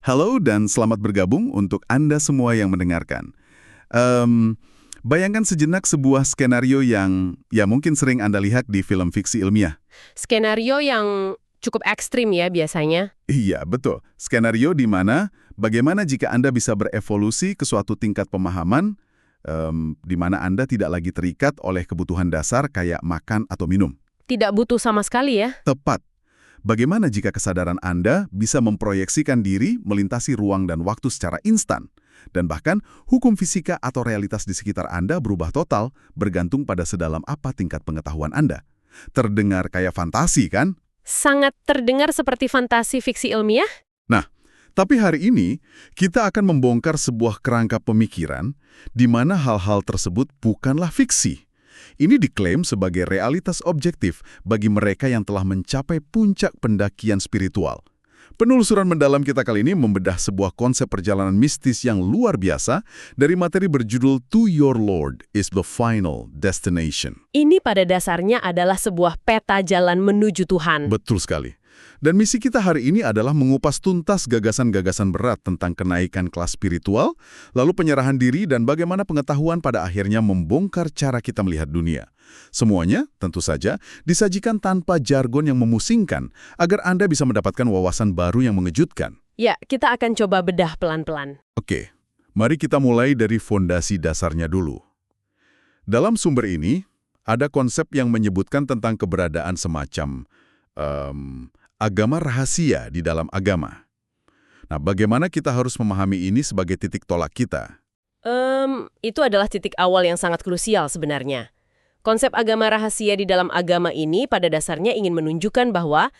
Halo dan selamat bergabung untuk Anda semua yang mendengarkan. Em, Bayangkan sejenak sebuah skenario yang ya mungkin sering Anda lihat di film fiksi ilmiah. Skenario yang cukup ekstrim ya biasanya. Iya, betul. Skenario di mana bagaimana jika Anda bisa berevolusi ke suatu tingkat pemahaman di mana Anda tidak lagi terikat oleh kebutuhan dasar kayak makan atau minum. Tidak butuh sama sekali ya. Tepat. Bagaimana jika kesadaran Anda bisa memproyeksikan diri melintasi ruang dan waktu secara instan? Dan bahkan, hukum fisika atau realitas di sekitar Anda berubah total bergantung pada sedalam apa tingkat pengetahuan Anda. Terdengar kayak fantasi, kan? Sangat terdengar seperti fantasi fiksi ilmiah. Nah, tapi hari ini kita akan membongkar sebuah kerangka pemikiran di mana hal-hal tersebut bukanlah fiksi. Ini diklaim sebagai realitas objektif bagi mereka yang telah mencapai puncak pendakian spiritual. Penelusuran mendalam kita kali ini membedah sebuah konsep perjalanan mistis yang luar biasa dari materi berjudul To Your Lord is the Final Destination. Ini pada dasarnya adalah sebuah peta jalan menuju Tuhan. Betul sekali. Dan misi kita hari ini adalah mengupas tuntas gagasan-gagasan berat tentang kenaikan kelas spiritual, lalu penyerahan diri dan bagaimana pengetahuan pada akhirnya membongkar cara kita melihat dunia. Semuanya, tentu saja, disajikan tanpa jargon yang memusingkan, agar Anda bisa mendapatkan wawasan baru yang mengejutkan. Ya, kita akan coba bedah pelan-pelan. Oke, mari kita mulai dari fondasi dasarnya dulu. Dalam sumber ini, ada konsep yang menyebutkan tentang keberadaan semacam agama rahasia di dalam agama. Nah, bagaimana kita harus memahami ini sebagai titik tolak kita? Itu adalah titik awal yang sangat krusial sebenarnya. Konsep agama rahasia di dalam agama ini pada dasarnya ingin menunjukkan bahwa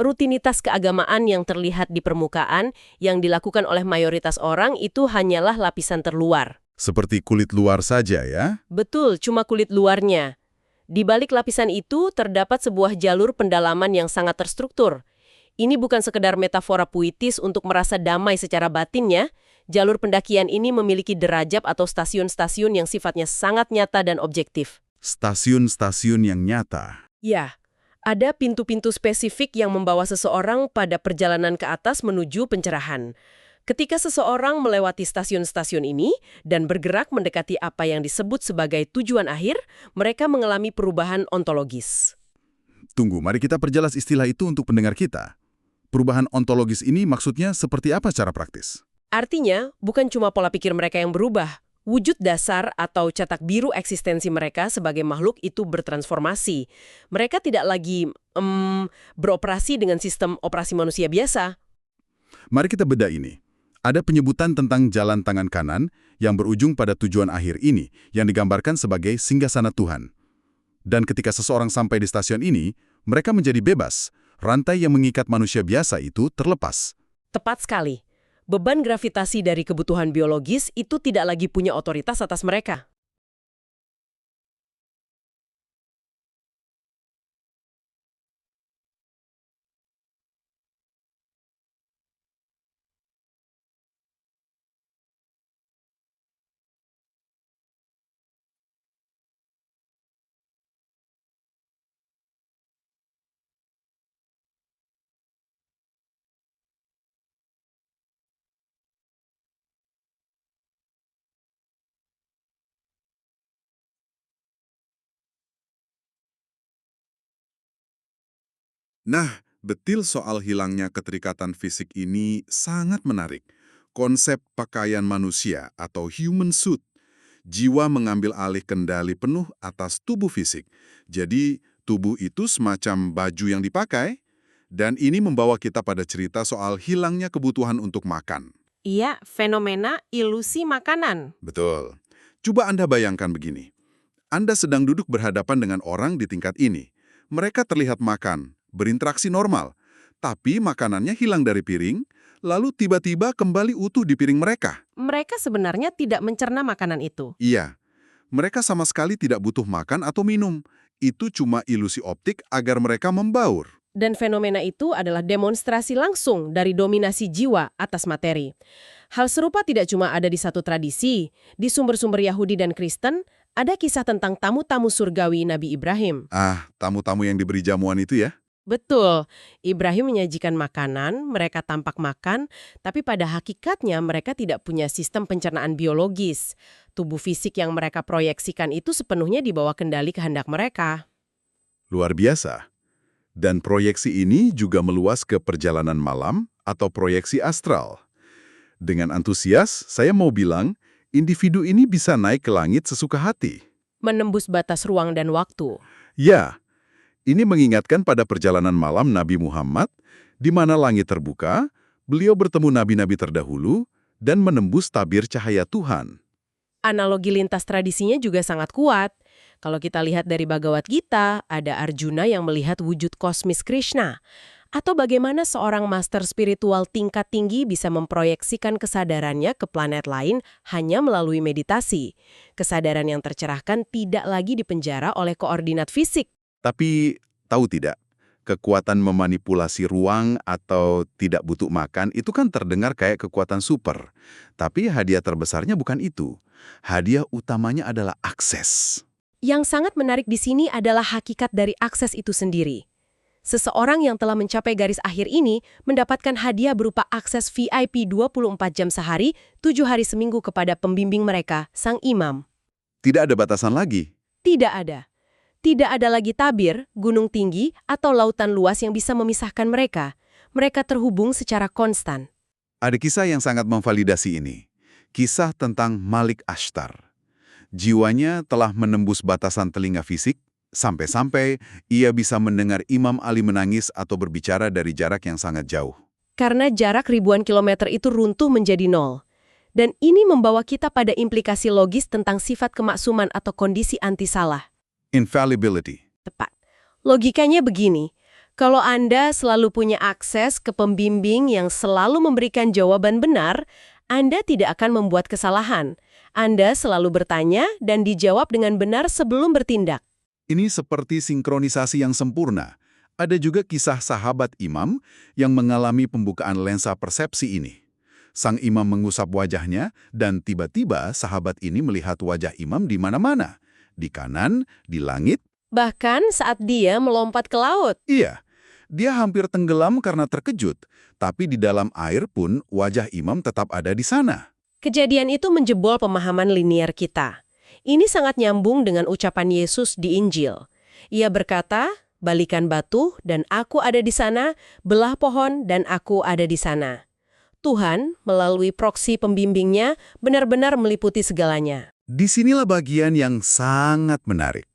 rutinitas keagamaan yang terlihat di permukaan yang dilakukan oleh mayoritas orang itu hanyalah lapisan terluar. Seperti kulit luar saja ya? Betul, cuma kulit luarnya. Di balik lapisan itu terdapat sebuah jalur pendalaman yang sangat terstruktur. Ini bukan sekedar metafora puitis untuk merasa damai secara batinnya. Jalur pendakian ini memiliki derajat atau stasiun-stasiun yang sifatnya sangat nyata dan objektif. Stasiun-stasiun yang nyata. Ya, ada pintu-pintu spesifik yang membawa seseorang pada perjalanan ke atas menuju pencerahan. Ketika seseorang melewati stasiun-stasiun ini dan bergerak mendekati apa yang disebut sebagai tujuan akhir, mereka mengalami perubahan ontologis. Tunggu, mari kita perjelas istilah itu untuk pendengar kita. Perubahan ontologis ini maksudnya seperti apa secara praktis? Artinya, bukan cuma pola pikir mereka yang berubah. Wujud dasar atau cetak biru eksistensi mereka sebagai makhluk itu bertransformasi. Mereka tidak lagi beroperasi dengan sistem operasi manusia biasa. Mari kita bedah ini. Ada penyebutan tentang jalan tangan kanan yang berujung pada tujuan akhir ini, yang digambarkan sebagai singgasana Tuhan. Dan ketika seseorang sampai di stasiun ini, mereka menjadi bebas. Rantai yang mengikat manusia biasa itu terlepas. Tepat sekali. Beban gravitasi dari kebutuhan biologis itu tidak lagi punya otoritas atas mereka. Nah, detil soal hilangnya keterikatan fisik ini sangat menarik. Konsep pakaian manusia atau human suit. Jiwa mengambil alih kendali penuh atas tubuh fisik. Jadi, tubuh itu semacam baju yang dipakai, dan ini membawa kita pada cerita soal hilangnya kebutuhan untuk makan. Iya, fenomena ilusi makanan. Betul. Coba Anda bayangkan begini. Anda sedang duduk berhadapan dengan orang di tingkat ini. Mereka terlihat makan, berinteraksi normal, tapi makanannya hilang dari piring, lalu tiba-tiba kembali utuh di piring mereka. Mereka sebenarnya tidak mencerna makanan itu. Iya, mereka sama sekali tidak butuh makan atau minum. Itu cuma ilusi optik agar mereka membaur. Dan fenomena itu adalah demonstrasi langsung dari dominasi jiwa atas materi. Hal serupa tidak cuma ada di satu tradisi. Di sumber-sumber Yahudi dan Kristen, ada kisah tentang tamu-tamu surgawi Nabi Ibrahim. Tamu-tamu yang diberi jamuan itu ya? Betul, Ibrahim menyajikan makanan, mereka tampak makan, tapi pada hakikatnya mereka tidak punya sistem pencernaan biologis. Tubuh fisik yang mereka proyeksikan itu sepenuhnya di bawah kendali kehendak mereka. Luar biasa. Dan proyeksi ini juga meluas ke perjalanan malam atau proyeksi astral. Dengan antusias, saya mau bilang, individu ini bisa naik ke langit sesuka hati. Menembus batas ruang dan waktu. Ya, ini mengingatkan pada perjalanan malam Nabi Muhammad, di mana langit terbuka, beliau bertemu nabi-nabi terdahulu, dan menembus tabir cahaya Tuhan. Analogi lintas tradisinya juga sangat kuat. Kalau kita lihat dari Bhagavad Gita, ada Arjuna yang melihat wujud kosmis Krishna. Atau bagaimana seorang master spiritual tingkat tinggi bisa memproyeksikan kesadarannya ke planet lain hanya melalui meditasi. Kesadaran yang tercerahkan tidak lagi dipenjara oleh koordinat fisik. Tapi, tahu tidak, kekuatan memanipulasi ruang atau tidak butuh makan itu kan terdengar kayak kekuatan super. Tapi hadiah terbesarnya bukan itu. Hadiah utamanya adalah akses. Yang sangat menarik di sini adalah hakikat dari akses itu sendiri. Seseorang yang telah mencapai garis akhir ini mendapatkan hadiah berupa akses VIP 24 jam sehari, 7 hari seminggu kepada pembimbing mereka, sang imam. Tidak ada batasan lagi. Tidak ada. Tidak ada lagi tabir, gunung tinggi, atau lautan luas yang bisa memisahkan mereka. Mereka terhubung secara konstan. Ada kisah yang sangat memvalidasi ini. Kisah tentang Malik Ashtar. Jiwanya telah menembus batasan telinga fisik, sampai-sampai ia bisa mendengar Imam Ali menangis atau berbicara dari jarak yang sangat jauh. Karena jarak ribuan kilometer itu runtuh menjadi nol. Dan ini membawa kita pada implikasi logis tentang sifat kemaksuman atau kondisi anti salah. Infallibility. Tepat. Logikanya begini, kalau Anda selalu punya akses ke pembimbing yang selalu memberikan jawaban benar, Anda tidak akan membuat kesalahan. Anda selalu bertanya dan dijawab dengan benar sebelum bertindak. Ini seperti sinkronisasi yang sempurna. Ada juga kisah sahabat imam yang mengalami pembukaan lensa persepsi ini. Sang imam mengusap wajahnya dan tiba-tiba sahabat ini melihat wajah imam di mana-mana. Di kanan, di langit. Bahkan saat dia melompat ke laut. Iya, dia hampir tenggelam karena terkejut. Tapi di dalam air pun wajah imam tetap ada di sana. Kejadian itu menjebol pemahaman linier kita. Ini sangat nyambung dengan ucapan Yesus di Injil. Ia berkata, balikan batu dan aku ada di sana, belah pohon dan aku ada di sana. Tuhan, melalui proksi pembimbingnya, benar-benar meliputi segalanya. Disinilah bagian yang sangat menarik.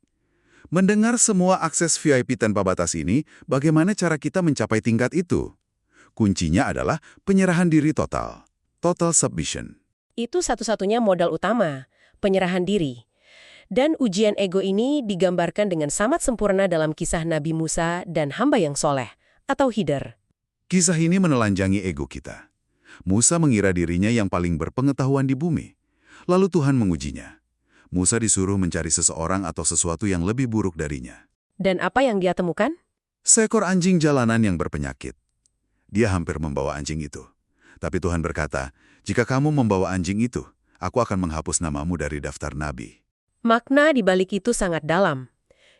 Mendengar semua akses VIP tanpa batas ini, bagaimana cara kita mencapai tingkat itu? Kuncinya adalah penyerahan diri total. Total submission. Itu satu-satunya modal utama, penyerahan diri. Dan ujian ego ini digambarkan dengan sangat sempurna dalam kisah Nabi Musa dan hamba yang soleh, atau Khidr. Kisah ini menelanjangi ego kita. Musa mengira dirinya yang paling berpengetahuan di bumi. Lalu Tuhan mengujinya. Musa disuruh mencari seseorang atau sesuatu yang lebih buruk darinya. Dan apa yang dia temukan? Seekor anjing jalanan yang berpenyakit. Dia hampir membawa anjing itu. Tapi Tuhan berkata, jika kamu membawa anjing itu, aku akan menghapus namamu dari daftar nabi. Makna di balik itu sangat dalam.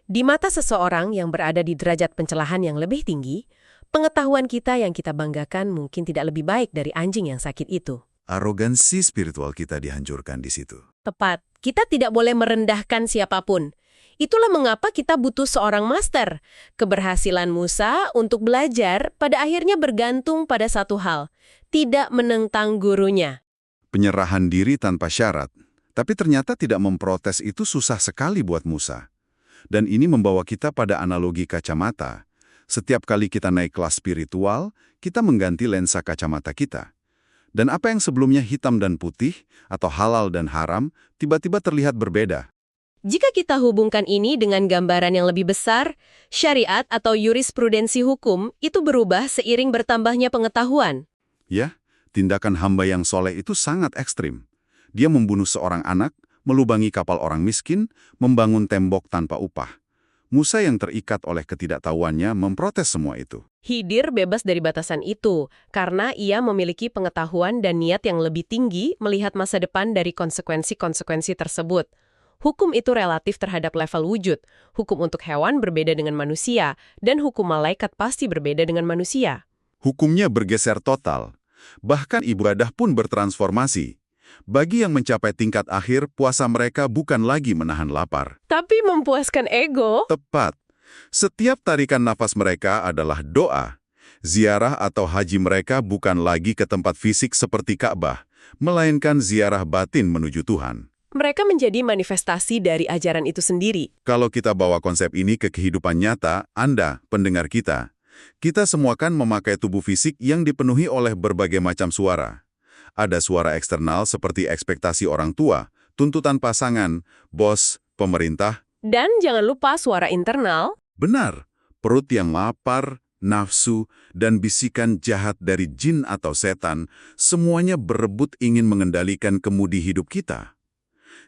Di mata seseorang yang berada di derajat pencelahan yang lebih tinggi, pengetahuan kita yang kita banggakan mungkin tidak lebih baik dari anjing yang sakit itu. Arogansi spiritual kita dihancurkan di situ. Tepat, kita tidak boleh merendahkan siapapun. Itulah mengapa kita butuh seorang master. Keberhasilan Musa untuk belajar pada akhirnya bergantung pada satu hal, tidak menentang gurunya. Penyerahan diri tanpa syarat. Tapi ternyata tidak memprotes itu susah sekali buat Musa. Dan ini membawa kita pada analogi kacamata. Setiap kali kita naik kelas spiritual, kita mengganti lensa kacamata kita. Dan apa yang sebelumnya hitam dan putih, atau halal dan haram, tiba-tiba terlihat berbeda. Jika kita hubungkan ini dengan gambaran yang lebih besar, syariat atau jurisprudensi hukum itu berubah seiring bertambahnya pengetahuan. Ya, tindakan hamba yang soleh itu sangat ekstrim. Dia membunuh seorang anak, melubangi kapal orang miskin, membangun tembok tanpa upah. Musa yang terikat oleh ketidaktahuannya memprotes semua itu. Khidr bebas dari batasan itu, karena ia memiliki pengetahuan dan niat yang lebih tinggi melihat masa depan dari konsekuensi-konsekuensi tersebut. Hukum itu relatif terhadap level wujud. Hukum untuk hewan berbeda dengan manusia, dan hukum malaikat pasti berbeda dengan manusia. Hukumnya bergeser total. Bahkan ibadah pun bertransformasi. Bagi yang mencapai tingkat akhir, puasa mereka bukan lagi menahan lapar. Tapi memuaskan ego? Tepat. Setiap tarikan nafas mereka adalah doa. Ziarah atau haji mereka bukan lagi ke tempat fisik seperti Ka'bah, melainkan ziarah batin menuju Tuhan. Mereka menjadi manifestasi dari ajaran itu sendiri. Kalau kita bawa konsep ini ke kehidupan nyata, Anda, pendengar kita semua kan memakai tubuh fisik yang dipenuhi oleh berbagai macam suara. Ada suara eksternal seperti ekspektasi orang tua, tuntutan pasangan, bos, pemerintah. Dan jangan lupa suara internal. Benar, perut yang lapar, nafsu, dan bisikan jahat dari jin atau setan, semuanya berebut ingin mengendalikan kemudi hidup kita.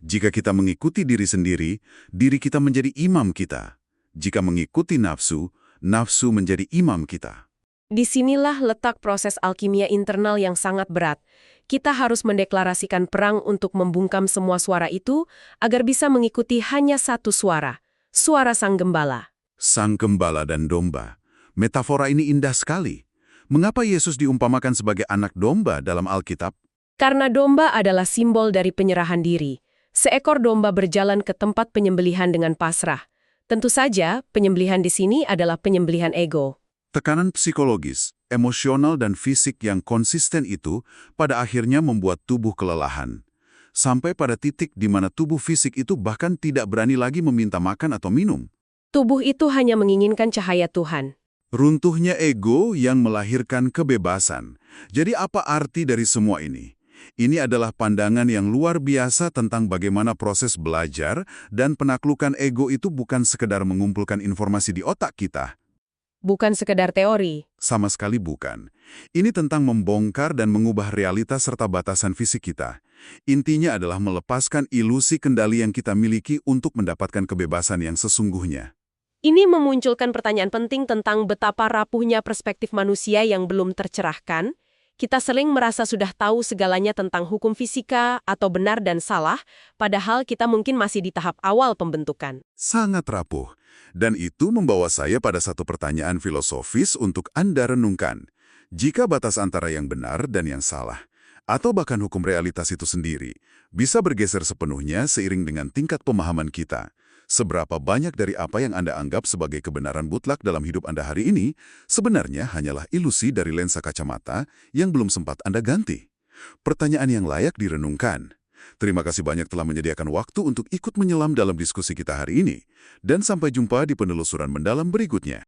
Jika kita mengikuti diri sendiri, diri kita menjadi imam kita. Jika mengikuti nafsu, nafsu menjadi imam kita. Disinilah letak proses alkimia internal yang sangat berat. Kita harus mendeklarasikan perang untuk membungkam semua suara itu agar bisa mengikuti hanya satu suara, suara Sang Gembala. Sang Gembala dan domba. Metafora ini indah sekali. Mengapa Yesus diumpamakan sebagai anak domba dalam Alkitab? Karena domba adalah simbol dari penyerahan diri. Seekor domba berjalan ke tempat penyembelihan dengan pasrah. Tentu saja, penyembelihan di sini adalah penyembelihan ego. Tekanan psikologis, emosional, dan fisik yang konsisten itu pada akhirnya membuat tubuh kelelahan. Sampai pada titik di mana tubuh fisik itu bahkan tidak berani lagi meminta makan atau minum. Tubuh itu hanya menginginkan cahaya Tuhan. Runtuhnya ego yang melahirkan kebebasan. Jadi apa arti dari semua ini? Ini adalah pandangan yang luar biasa tentang bagaimana proses belajar dan penaklukan ego itu bukan sekedar mengumpulkan informasi di otak kita. Bukan sekedar teori. Sama sekali bukan. Ini tentang membongkar dan mengubah realitas serta batasan fisik kita. Intinya adalah melepaskan ilusi kendali yang kita miliki untuk mendapatkan kebebasan yang sesungguhnya. Ini memunculkan pertanyaan penting tentang betapa rapuhnya perspektif manusia yang belum tercerahkan. Kita sering merasa sudah tahu segalanya tentang hukum fisika atau benar dan salah, padahal kita mungkin masih di tahap awal pembentukan. Sangat rapuh. Dan itu membawa saya pada satu pertanyaan filosofis untuk Anda renungkan. Jika batas antara yang benar dan yang salah, atau bahkan hukum realitas itu sendiri, bisa bergeser sepenuhnya seiring dengan tingkat pemahaman kita, seberapa banyak dari apa yang Anda anggap sebagai kebenaran mutlak dalam hidup Anda hari ini, sebenarnya hanyalah ilusi dari lensa kacamata yang belum sempat Anda ganti? Pertanyaan yang layak direnungkan. Terima kasih banyak telah menyediakan waktu untuk ikut menyelam dalam diskusi kita hari ini. Dan sampai jumpa di penelusuran mendalam berikutnya.